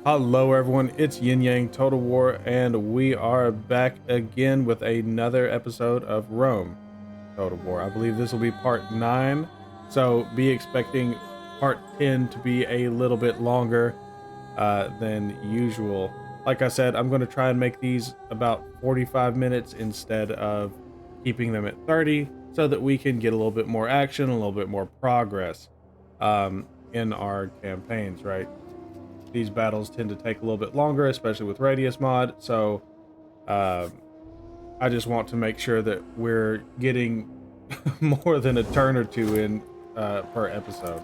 Hello everyone, it's Yin Yang Total War, and we are back again with another episode of Rome Total War. I believe this will be part 9, so be expecting part 10 to be a little bit longer than usual. Like I said, I'm going to try and make these about 45 minutes instead of keeping them at 30, so that we can get a little bit more action, a little bit more progress in our campaigns, right? These battles tend to take a little bit longer, especially with radius mod. So I just want to make sure that we're getting more than a turn or two in per episode,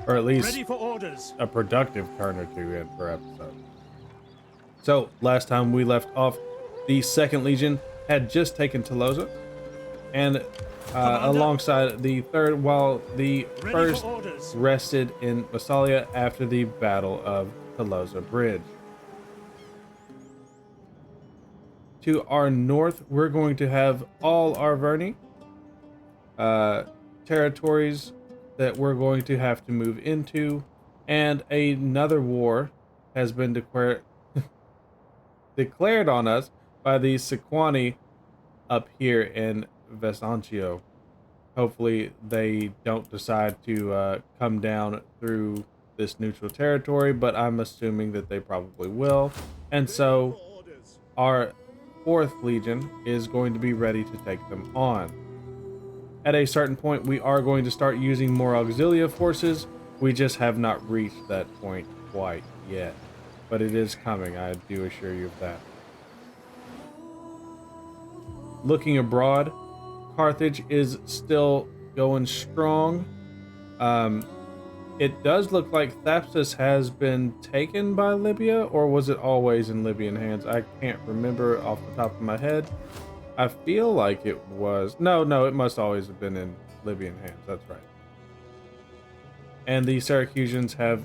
or at least Ready for orders. a productive turn or two in per episode. So last time we left off, the Second Legion had just taken Tolosa, and alongside the third, while the first rested in Massalia after the Battle of Tolosa Bridge. To our north, we're going to have all our Verni territories that we're going to have to move into, and another war has been declared on us by the Sequani up here in Vesancio. Hopefully they don't decide to come down through this neutral territory, but I'm assuming that they probably will. And so our 4th Legion is going to be ready to take them on. At a certain point, we are going to start using more auxilia forces. We just have not reached that point quite yet, but it is coming, I do assure you of that. Looking abroad, Carthage is still going strong. It does look like Thapsus has been taken by Libya, or was it always in Libyan hands? I can't remember off the top of my head. I feel like it was. No, it must always have been in Libyan hands. That's right. And the Syracusans have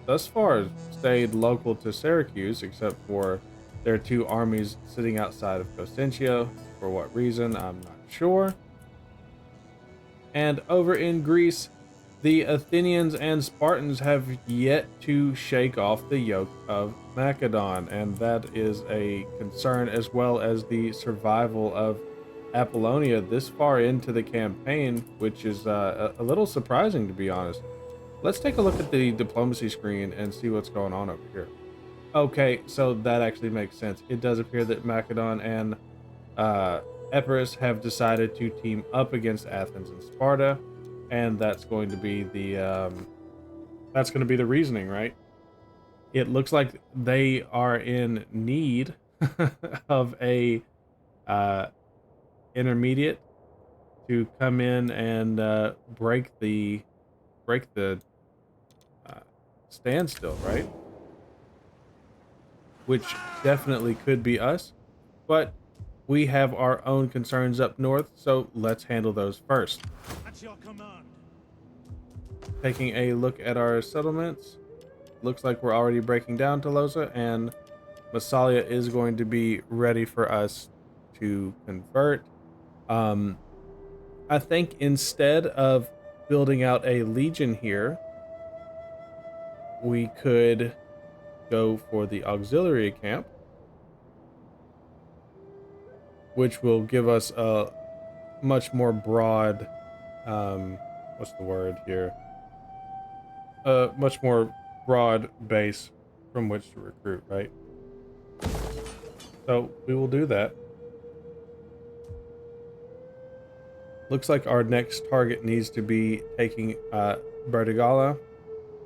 thus far stayed local to Syracuse, except for their 2 armies sitting outside of Cosentio. For what reason, I'm not sure. And over in Greece, the Athenians and Spartans have yet to shake off the yoke of Macedon, and that is a concern, as well as the survival of Apollonia this far into the campaign, which is a little surprising, to be honest. Let's take a look at the diplomacy screen and see what's going on over here. Okay, so that actually makes sense. It does appear that Macedon and Epirus have decided to team up against Athens and Sparta, and that's going to be the reasoning, right? It looks like they are in need of a intermediate to come in and break the standstill, right? Which definitely could be us, but we have our own concerns up north, so let's handle those first. At your command. Taking a look at our settlements, looks like we're already breaking down Tolosa, and Massalia is going to be ready for us to convert. I think instead of building out a legion here, we could go for the auxiliary camp, which will give us a much more broad, what's the word here? A much more broad base from which to recruit, right? So we will do that. Looks like our next target needs to be taking Bertigala.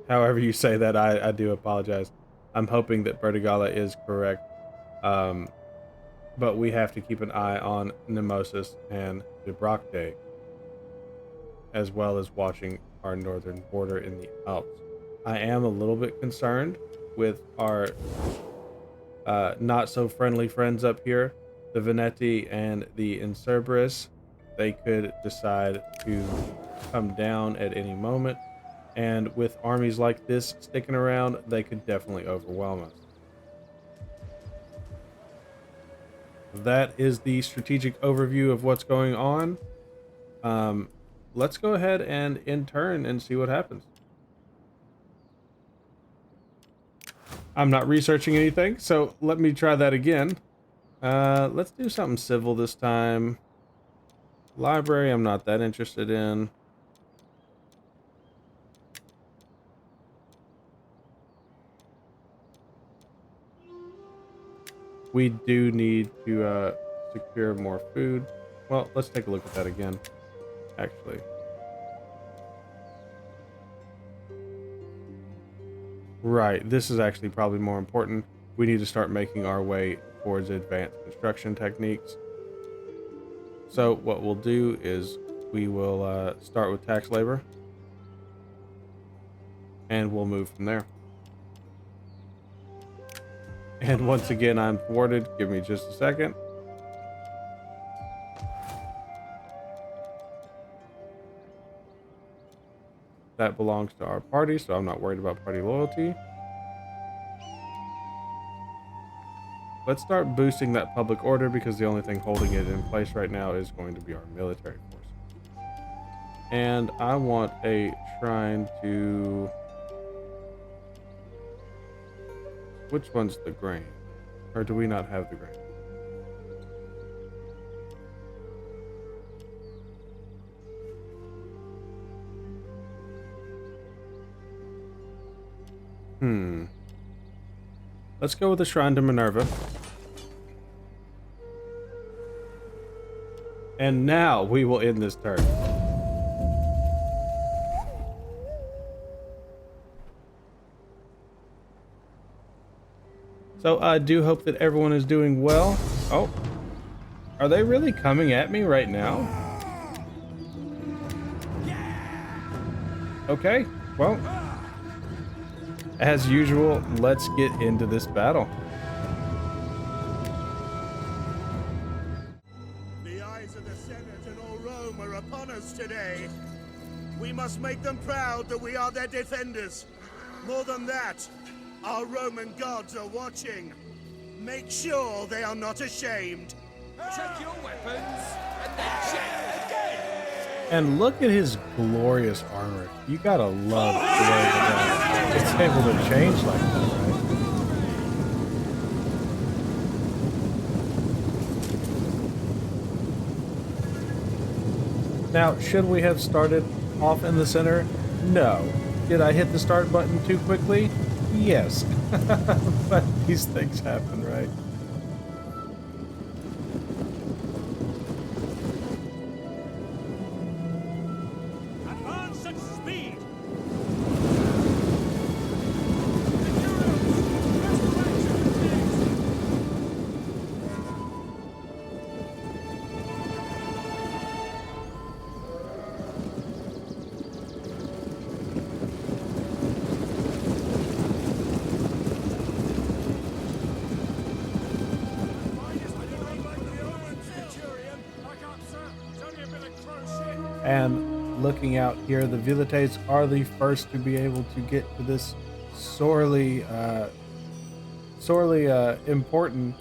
However you say that, I do apologize. I'm hoping that Bertigala is correct. But we have to keep an eye on Nemosis and Dubrakte, as well as watching our northern border in the Alps. I am a little bit concerned with our not so friendly friends up here, the Veneti and the Incerberus. They could decide to come down at any moment, and with armies like this sticking around, they could definitely overwhelm us. That is the strategic overview of what's going on. Let's go ahead and in turn and see what happens. I'm not researching anything, so let me try that again. Let's do something civil this time. Library, I'm not that interested in. We do need to secure more food. Well, let's take a look at that again, actually. Right, this is actually probably more important. We need to start making our way towards advanced construction techniques. So what we'll do is we will start with tax labor, and we'll move from there. And once again, I'm thwarted. Give me just a second. That belongs to our party, so I'm not worried about party loyalty. Let's start boosting that public order because the only thing holding it in place right now is going to be our military force. And I want a shrine to... Which one's the grain? Or do we not have the grain? Let's go with the shrine to Minerva. And now we will end this turn. So I do hope that everyone is doing well. Oh, are they really coming at me right now? Okay, well, as usual, let's get into this battle. The eyes of the Senate and all Rome are upon us today. We must make them proud that we are their defenders. More than that, our Roman gods are watching. Make sure they are not ashamed. Check your weapons, and then check again! And look at his glorious armor. You gotta love the way that it's able to change like that, right? Now, should we have started off in the center? No. Did I hit the start button too quickly? Yes. But these things happen, right? Advance at speed! And looking out here, the Vilites are the first to be able to get to this sorely important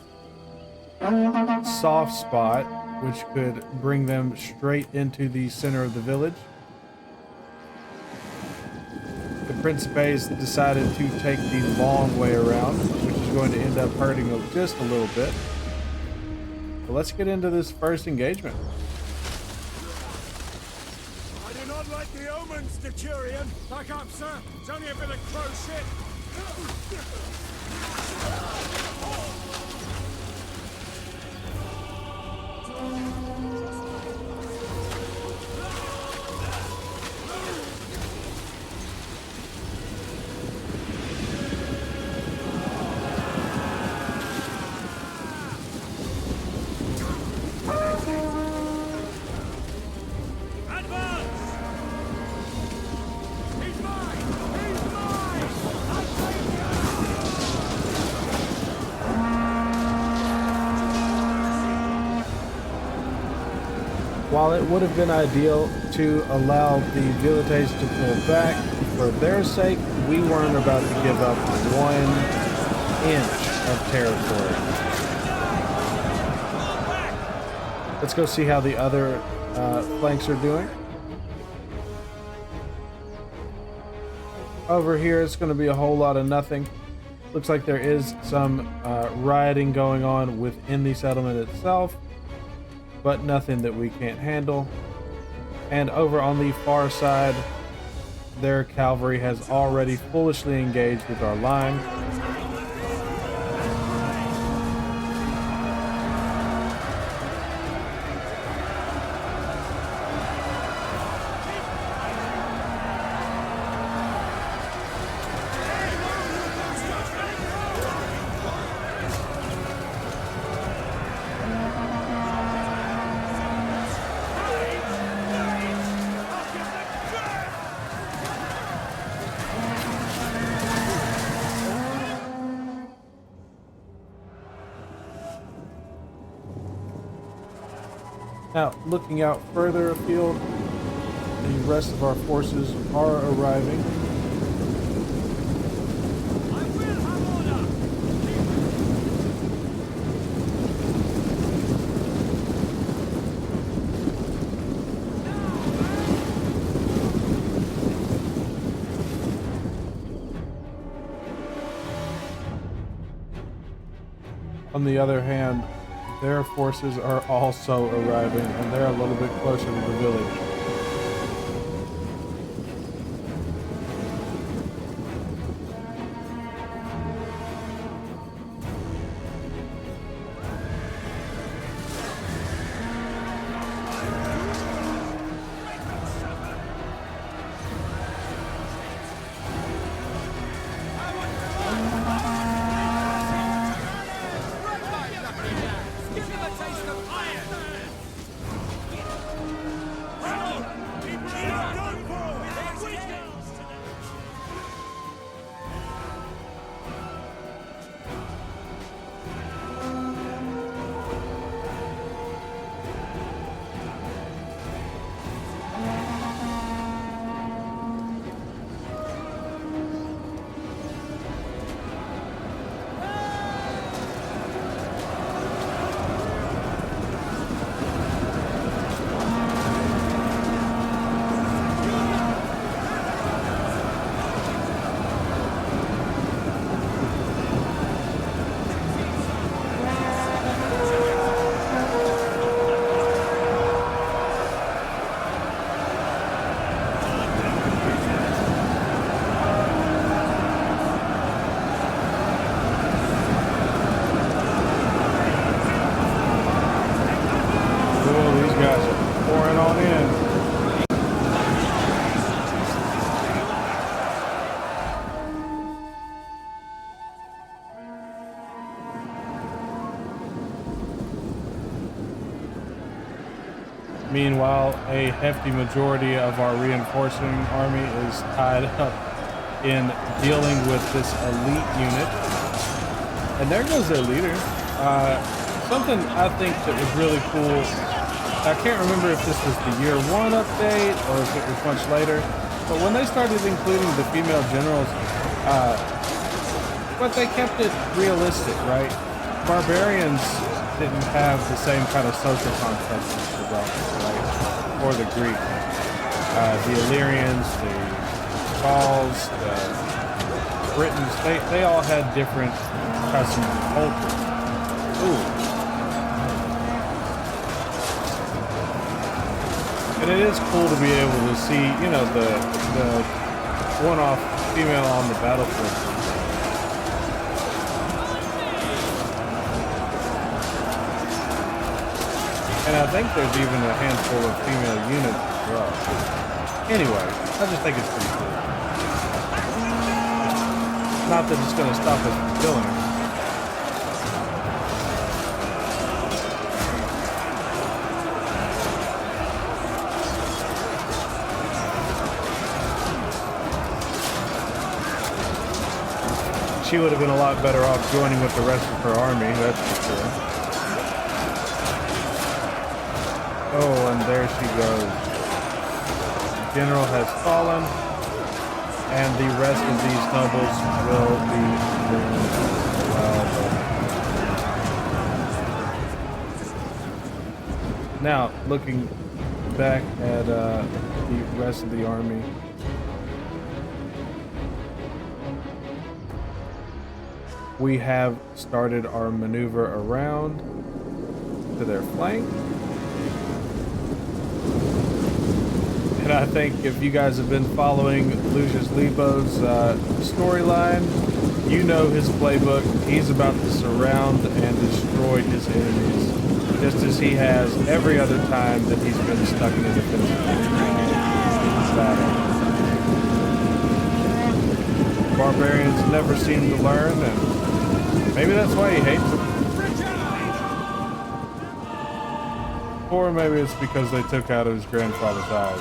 soft spot, which could bring them straight into the center of the village. The Principes decided to take the long way around, which is going to end up hurting them just a little bit. But let's get into this first engagement. I do not like the omens, Decurion. Back up, sir. It's only a bit of crow shit. While it would have been ideal to allow the Vilites to pull back, for their sake, we weren't about to give up 1 inch of territory. Let's go see how the other flanks are doing. Over here, it's going to be a whole lot of nothing. Looks like there is some rioting going on within the settlement itself, but nothing that we can't handle. And over on the far side, their cavalry has already foolishly engaged with our line. Now, looking out further afield, the rest of our forces are arriving. On the other hand, their forces are also arriving, and they're a little bit closer to the village. Meanwhile, a hefty majority of our reinforcing army is tied up in dealing with this elite unit. And there goes their leader. Something I think that was really cool, I can't remember if this was the year 1 update or if it was much later, but when they started including the female generals, but they kept it realistic, right? Barbarians didn't have the same kind of social context as the Romans, right? Or the Greek. The Illyrians, the Gauls, the Britons, they all had different customs and cultures. Ooh. And it is cool to be able to see, you know, the one-off female on the battlefield. And I think there's even a handful of female units as well. Anyway, I just think it's pretty cool. Not that it's going to stop us from killing her. She would have been a lot better off joining with the rest of her army, that's for sure. Oh, and there she goes. The general has fallen, and the rest of these nobles will be ruined. Now, looking back at the rest of the army. we have started our maneuver around to their flank. And I think if you guys have been following Lucius Lipo's storyline, you know his playbook. He's about to surround and destroy his enemies, just as he has every other time that he's been stuck in a defensive battle. Barbarians never seem to learn, and maybe that's why he hates them. Or maybe it's because they took out his grandfather's eyes.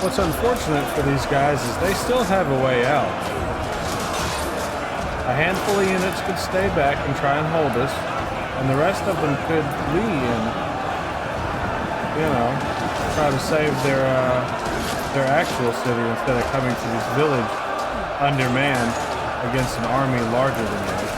What's unfortunate for these guys is they still have a way out. A handful of units could stay back and try and hold us, and the rest of them could flee and, you know, try to save their actual city instead of coming to this village undermanned against an army larger than theirs.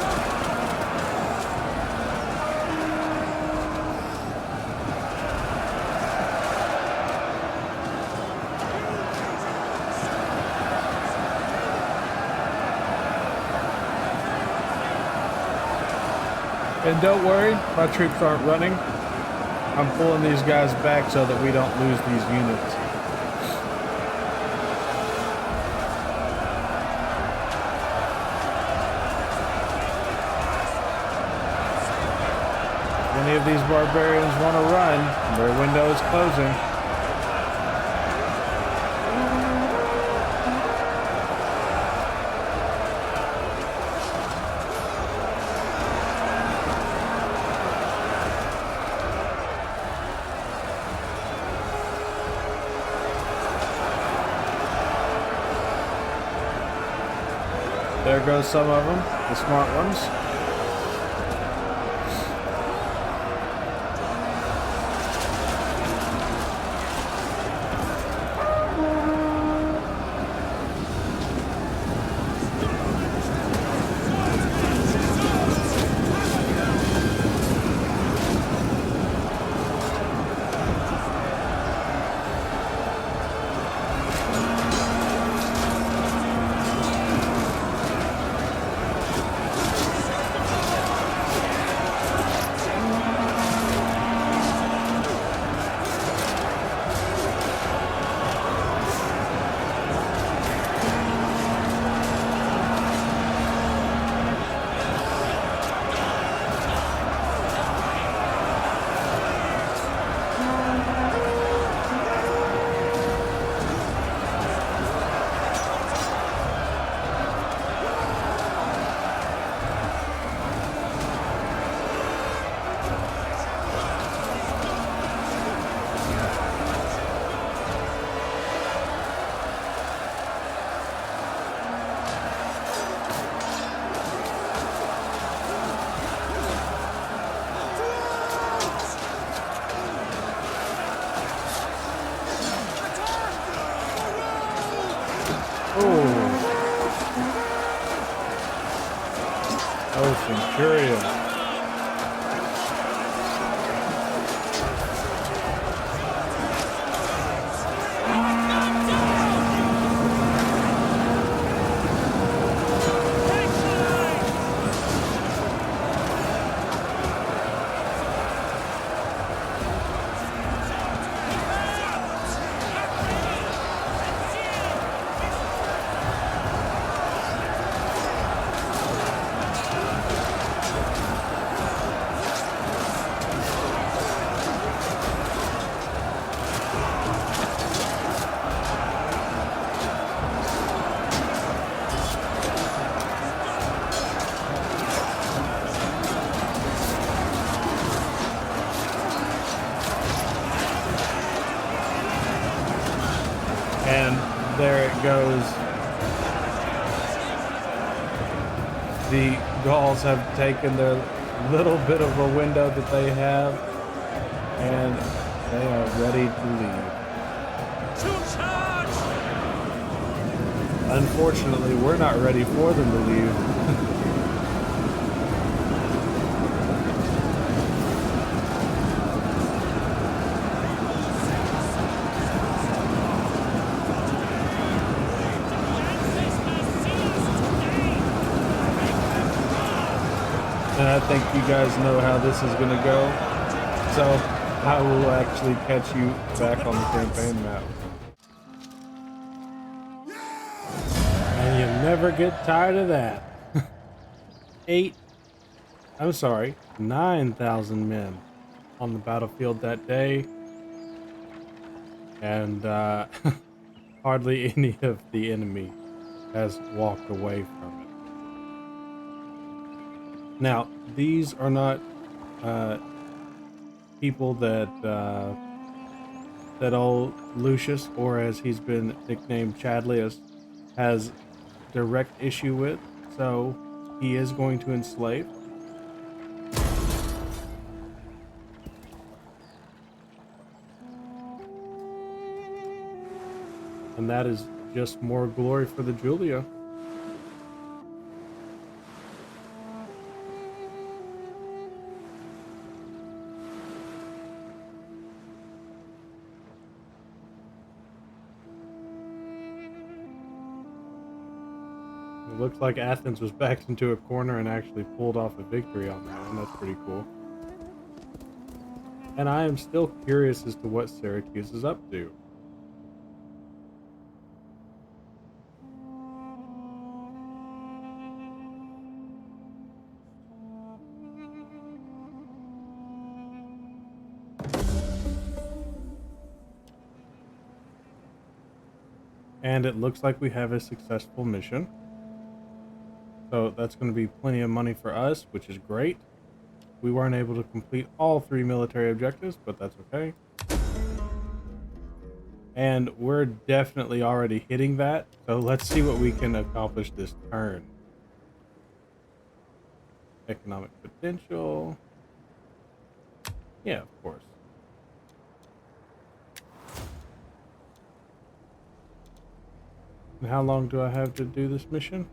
And don't worry, my troops aren't running. I'm pulling these guys back so that we don't lose these units. If any of these barbarians want to run, their window is closing. There goes some of them, the smart ones. there it goes. The Gauls have taken their little bit of a window that they have, and they are ready to leave. To charge! Unfortunately, we're not ready for them to leave. And I think you guys know how this is going to go. So I will actually catch you back on the campaign map. And you never get tired of that. 9,000 men on the battlefield that day. And hardly any of the enemy has walked away from it. Now, these are not people that that old Lucius, or as he's been nicknamed, Chadlius, has direct issue with. So he is going to enslave. And that is just more glory for the Julia. It looks like Athens was backed into a corner and actually pulled off a victory on that one. That's pretty cool. And I am still curious as to what Syracuse is up to. And it looks like we have a successful mission. So that's going to be plenty of money for us, which is great. We weren't able to complete all 3 military objectives, but that's okay. And we're definitely already hitting that. So let's see what we can accomplish this turn. Economic potential. Yeah, of course. And how long do I have to do this mission?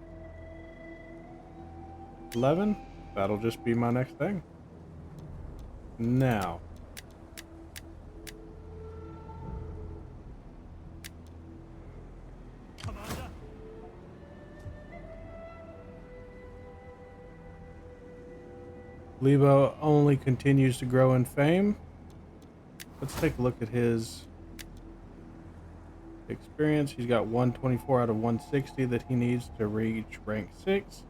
11? That'll just be my next thing. Now. Commander. Lebo only continues to grow in fame. Let's take a look at his experience. He's got 124 out of 160 that he needs to reach rank 6.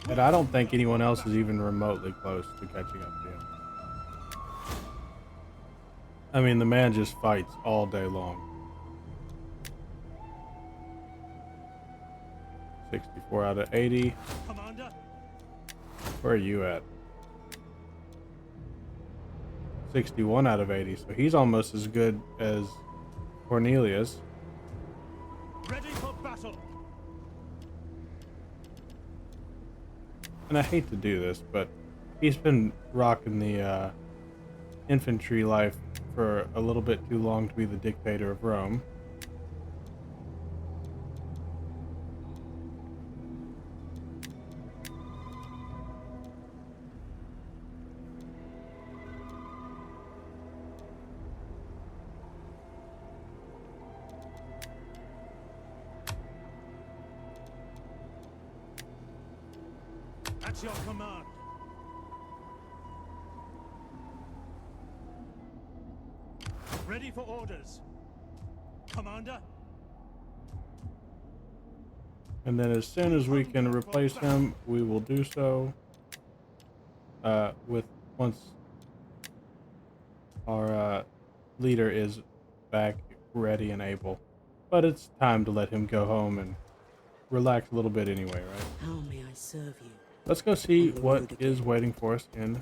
And I don't think anyone else is even remotely close to catching up to him. I mean, the man just fights all day long. 64 out of 80. Commander. Where are you at? 61 out of 80. So he's almost as good as Cornelius. Ready for battle. And I hate to do this, but he's been rocking the infantry life for a little bit too long to be the dictator of Rome. At your command. Ready for orders. Commander. And then as soon as we can replace him, we will do so. Once our leader is back, ready and able. But it's time to let him go home and relax a little bit anyway, right? How may I serve you? Let's go see what is waiting for us in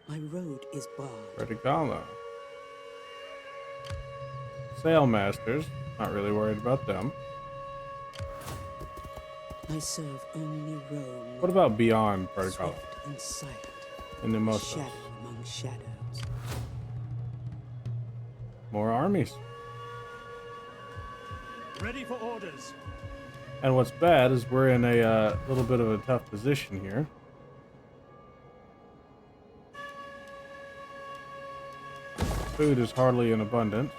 My road is barred. Reticala. sailmasters. Not really worried about them. I serve only Rome. What about beyond protocol? Swift and silent. In the most Shadow among shadows. more armies. Ready for orders. And what's bad is we're in a little bit of a tough position here. Food is hardly in abundance.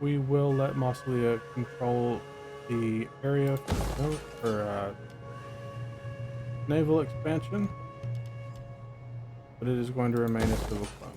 We will let Mausoleum control the area for naval expansion, but it is going to remain a civil clone.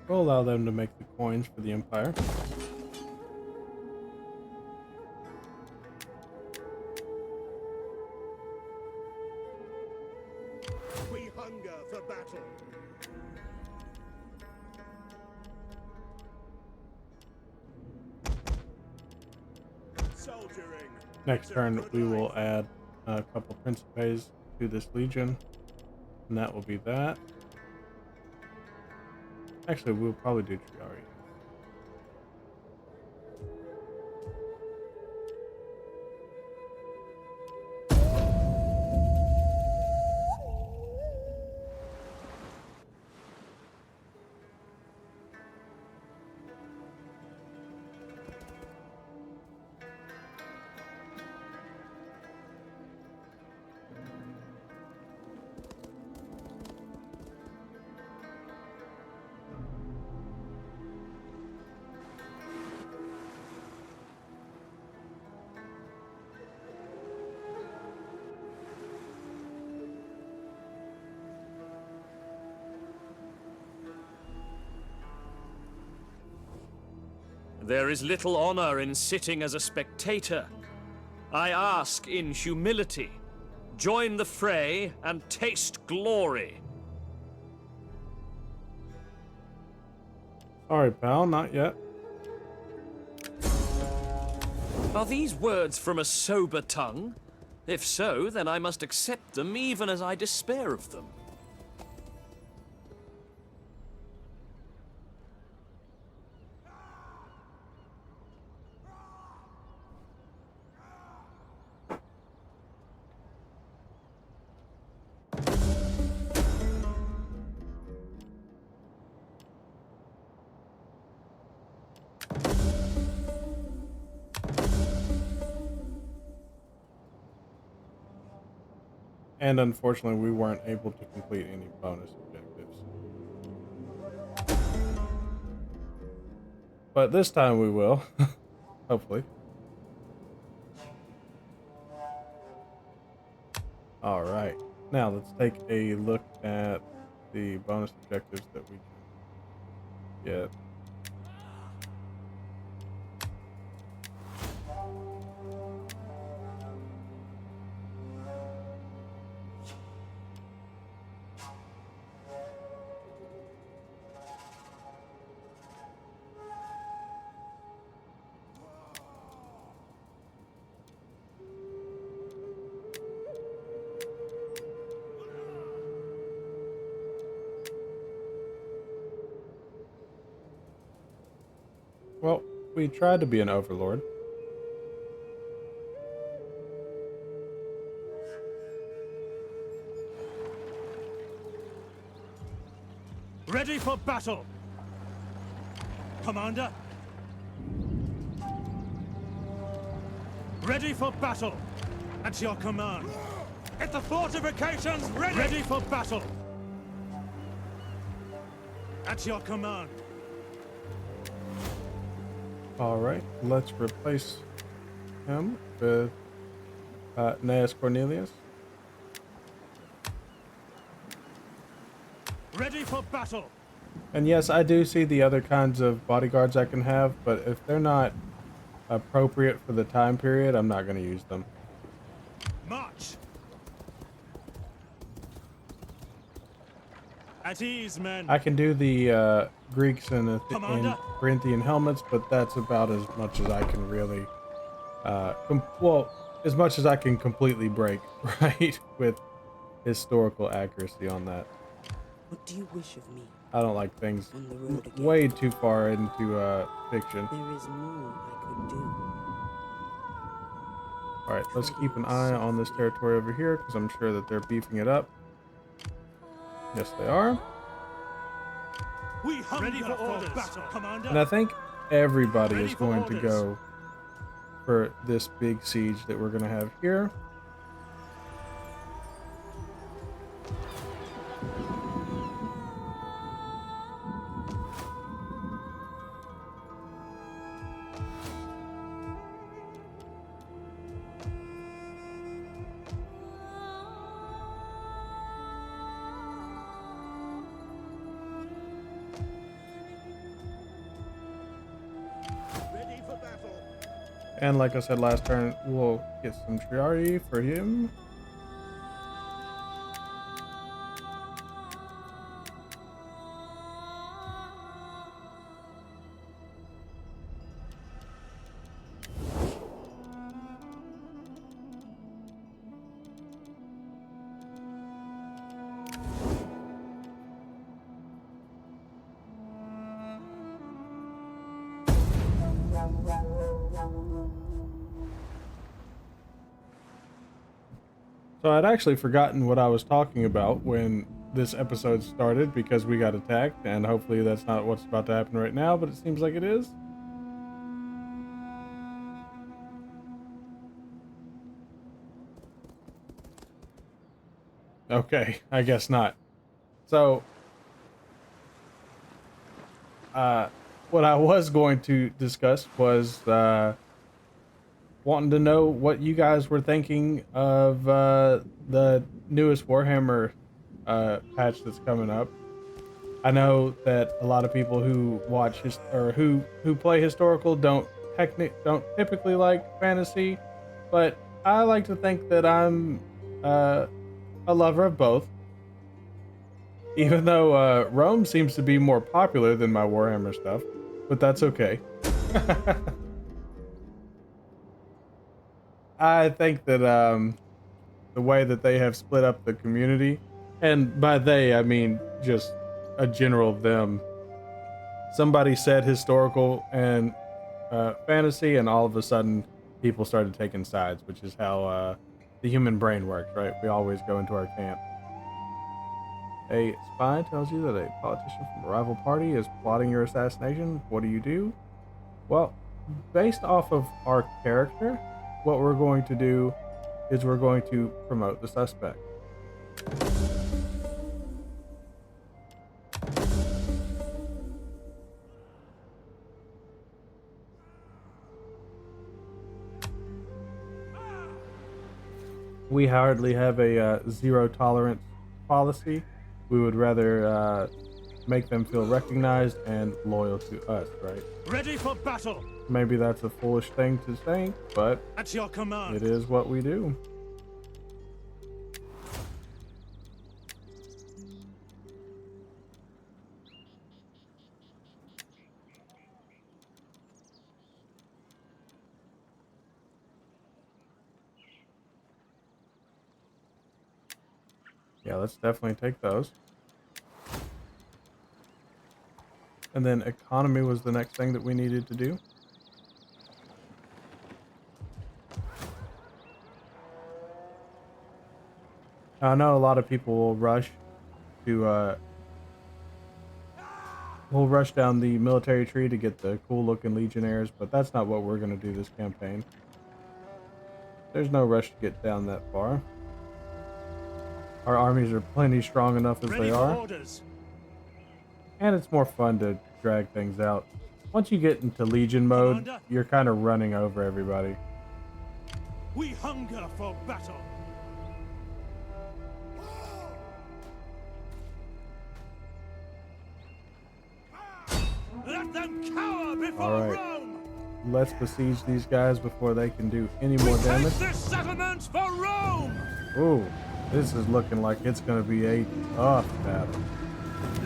We'll allow them to make the coins for the Empire. We hunger for battle. Soldiering. Next turn, we will add a couple Principes to this Legion, and that will be that. Actually, we'll probably do Triari. There is little honor in sitting as a spectator. I ask in humility, join the fray and taste glory. Sorry, pal, not yet. Are these words from a sober tongue? If so, then I must accept them even as I despair of them. And unfortunately, we weren't able to complete any bonus objectives. But this time we will, hopefully. All right, now let's take a look at the bonus objectives that we can get. Well, we tried to be an overlord. Ready for battle! Commander? Ready for battle! At your command! Get the fortifications ready! Ready for battle! At your command! All right, let's replace him with Gnaeus Cornelius. Ready for battle! And yes, I do see the other kinds of bodyguards I can have, but if they're not appropriate for the time period, I'm not going to use them. March! At ease, men! I can do the Greeks and Commander? Corinthian helmets, but that's about as much as I can really, well, as much as I can completely break, right, with historical accuracy on that. What do you wish of me? I don't like things On the road again. way too far into fiction. There is more I could do. All right, let's keep an eye on this territory over here because I'm sure that they're beefing it up. Yes, they are. We ready for orders, battle, Commander! And I think everybody Ready is for going to orders. go for this big siege that we're going to have here. Ready for battle! And like I said last turn, we'll get some Triari for him. So I'd actually forgotten what I was talking about when this episode started because we got attacked, and hopefully that's not what's about to happen right now, but it seems like it is. Okay, I guess not. So, what I was going to discuss was wanting to know what you guys were thinking of the newest Warhammer patch that's coming up. I know that a lot of people who watch who play historical don't typically like fantasy, but I like to think that I'm a lover of both. Even though Rome seems to be more popular than my Warhammer stuff, but that's okay. I think that the way that they have split up the community, and by they I mean just a general them. Somebody said historical and fantasy, and all of a sudden people started taking sides, which is how the human brain works, right? We always go into our camp. A spy tells you that a politician from a rival party is plotting your assassination. What do you do? Well, based off of our character, what we're going to do is we're going to promote the suspect. We hardly have a zero tolerance policy. We would rather make them feel recognized and loyal to us, right? Ready for battle! Maybe that's a foolish thing to think, but At your command! it is what we do. Yeah, let's definitely take those. And then economy was the next thing that we needed to do. I know a lot of people will rush to We'll rush down the military tree to get the cool looking legionnaires, but that's not what we're going to do this campaign. There's no rush to get down that far. Our armies are plenty strong enough as they are. Orders. And it's more fun to drag things out. Once you get into Legion mode, Commander? you're kind of running over everybody. We hunger for battle. Let them cower before All right. Rome. Let's besiege these guys before they can do any more damage. Take this settlement for Rome. Ooh, this is looking like it's going to be a tough battle.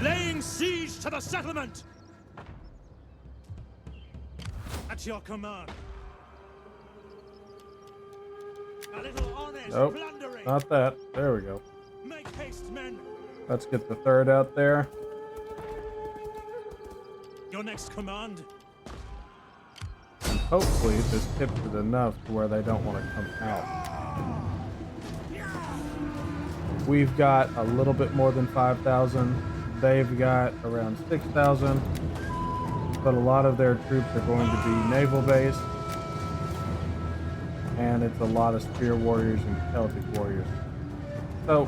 Laying siege to the settlement. At your command. A little honest Nope, plundering. not that. There we go. Make haste, men. Let's get the third out there. Your next command. Hopefully this tips it enough to where they don't want to come out. We've got a little bit more than 5,000. They've got around 6,000. But a lot of their troops are going to be naval based. And it's a lot of spear warriors and Celtic warriors. So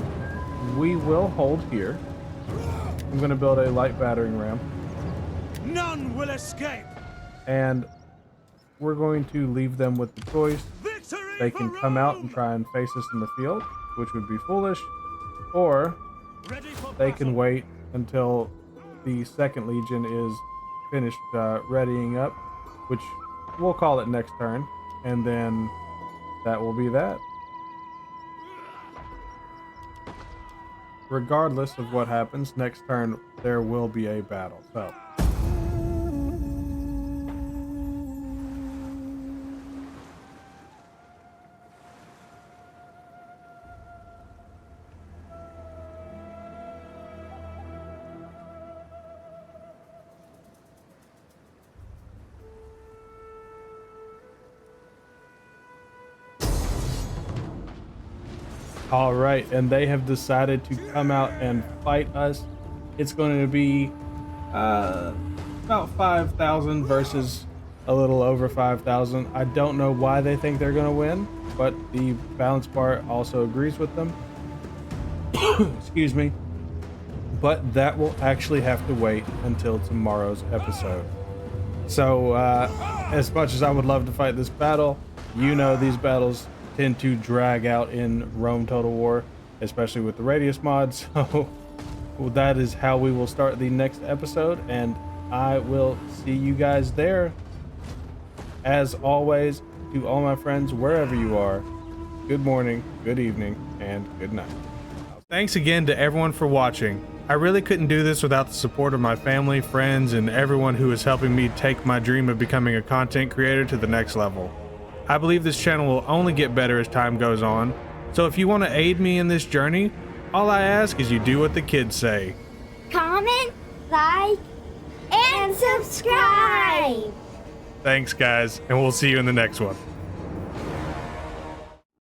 we will hold here. I'm going to build a light battering ram. None will escape. And we're going to leave them with the choice. Victory They for can come out and Rome! try and face us in the field, which would be foolish, or Ready for they battle. can wait until the second legion is finished readying up, which we'll call it next turn, and then that will be that. Regardless of what happens, next turn there will be a battle. So all right, and they have decided to come out and fight us. It's going to be about 5,000 versus a little over 5,000. I don't know why they think they're going to win, but the balance bar also agrees with them. Excuse me. But that will actually have to wait until tomorrow's episode. So, as much as I would love to fight this battle, you know these battles tend to drag out in Rome Total War, especially with the radius mod. So that is how we will start the next episode, and I will see you guys there. As always, to all my friends wherever you are, good morning, good evening, and good night. Thanks again to everyone for watching. I really couldn't do this without the support of my family, friends, and everyone who is helping me take my dream of becoming a content creator to the next level. I believe this channel will only get better as time goes on, so if you want to aid me in this journey, all I ask is you do what the kids say. Comment, like, and subscribe! Thanks guys, and we'll see you in the next one.